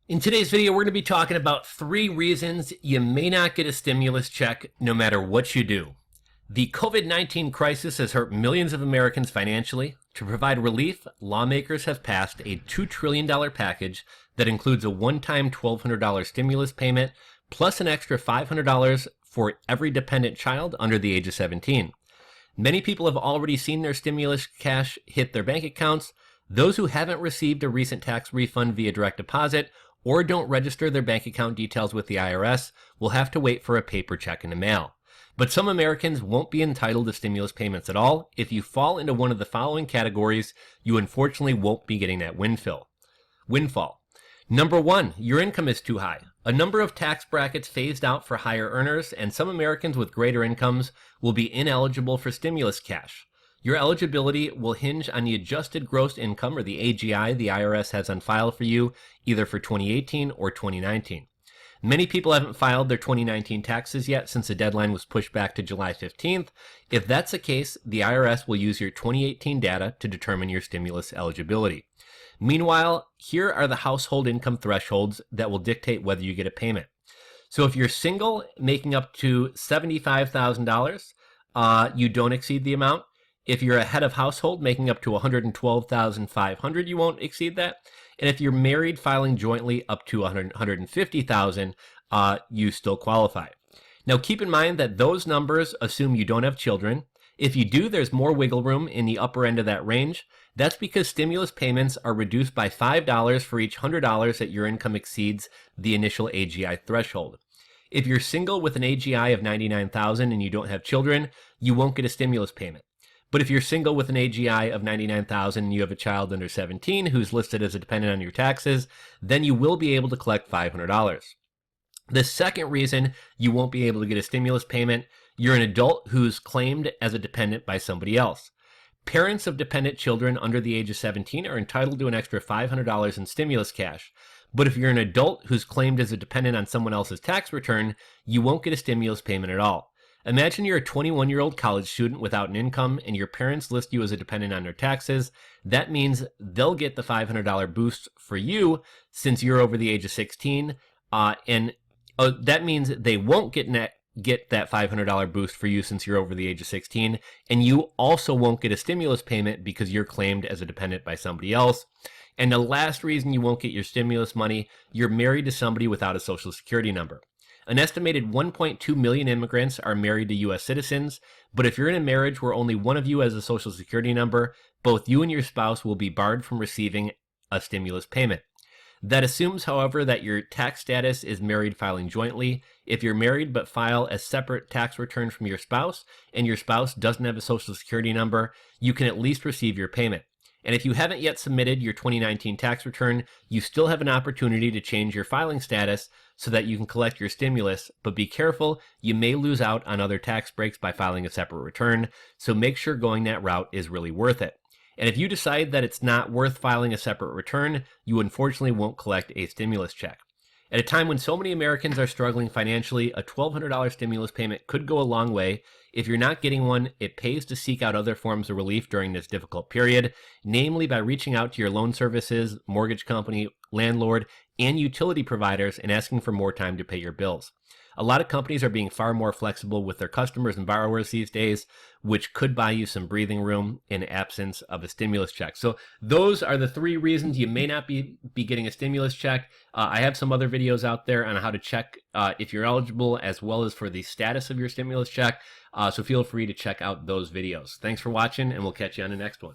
In today's video, we're going to be talking about 3 reasons you may not get a stimulus check no matter what you do. The COVID-19 crisis has hurt millions of Americans financially. To provide relief, lawmakers have passed a $2 trillion package that includes a one-time $1,200 stimulus payment, plus an extra $500 for every dependent child under the age of 17. Many people have already seen their stimulus cash hit their bank accounts. Those who haven't received a recent tax refund via direct deposit or don't register their bank account details with the IRS will have to wait for a paper check in the mail. But some Americans won't be entitled to stimulus payments at all. If you fall into one of the following categories, you unfortunately won't be getting that windfall. Number 1, your income is too high. A number of tax brackets phased out for higher earners, and some Americans with greater incomes will be ineligible for stimulus cash. Your eligibility will hinge on the adjusted gross income, or the AGI, the IRS has on file for you, either for 2018 or 2019. Many people haven't filed their 2019 taxes yet since the deadline was pushed back to July 15th. If that's the case, the IRS will use your 2018 data to determine your stimulus eligibility. Meanwhile, here are the household income thresholds that will dictate whether you get a payment. So if you're single, making up to $75,000, you don't exceed the amount. If you're a head of household making up to $112,500, you won't exceed that. And if you're married filing jointly up to $150,000, you still qualify. Now keep in mind that those numbers assume you don't have children. If you do, there's more wiggle room in the upper end of that range. That's because stimulus payments are reduced by $5 for each $100 that your income exceeds the initial AGI threshold. If you're single with an AGI of $99,000 and you don't have children, you won't get a stimulus payment. But if you're single with an AGI of $99,000 and you have a child under 17 who's listed as a dependent on your taxes, then you will be able to collect $500. The second reason you won't be able to get a stimulus payment, you're an adult who's claimed as a dependent by somebody else. Parents of dependent children under the age of 17 are entitled to an extra $500 in stimulus cash. But if you're an adult who's claimed as a dependent on someone else's tax return, you won't get a stimulus payment at all. Imagine you're a 21-year-old college student without an income and your parents list you as a dependent on their taxes. That means they'll get the $500 boost for you since you're over the age of 16. That means they won't get that $500 boost for you since you're over the age of 16. And you also won't get a stimulus payment because you're claimed as a dependent by somebody else. And the last reason you won't get your stimulus money, you're married to somebody without a social security number. An estimated 1.2 million immigrants are married to U.S. citizens, but if you're in a marriage where only one of you has a social security number, both you and your spouse will be barred from receiving a stimulus payment. That assumes, however, that your tax status is married filing jointly. If you're married but file a separate tax return from your spouse, and your spouse doesn't have a social security number, you can at least receive your payment. And if you haven't yet submitted your 2019 tax return, you still have an opportunity to change your filing status so that you can collect your stimulus, but be careful, you may lose out on other tax breaks by filing a separate return, so make sure going that route is really worth it. And if you decide that it's not worth filing a separate return, you unfortunately won't collect a stimulus check. At a time when so many Americans are struggling financially, a $1,200 stimulus payment could go a long way. If you're not getting one, it pays to seek out other forms of relief during this difficult period, namely by reaching out to your loan services, mortgage company, landlord, and utility providers and asking for more time to pay your bills. A lot of companies are being far more flexible with their customers and borrowers these days, which could buy you some breathing room in absence of a stimulus check. So those are the 3 reasons you may not be getting a stimulus check. I have some other videos out there on how to check if you're eligible, as well as for the status of your stimulus check. So feel free to check out those videos. Thanks for watching, and we'll catch you on the next one.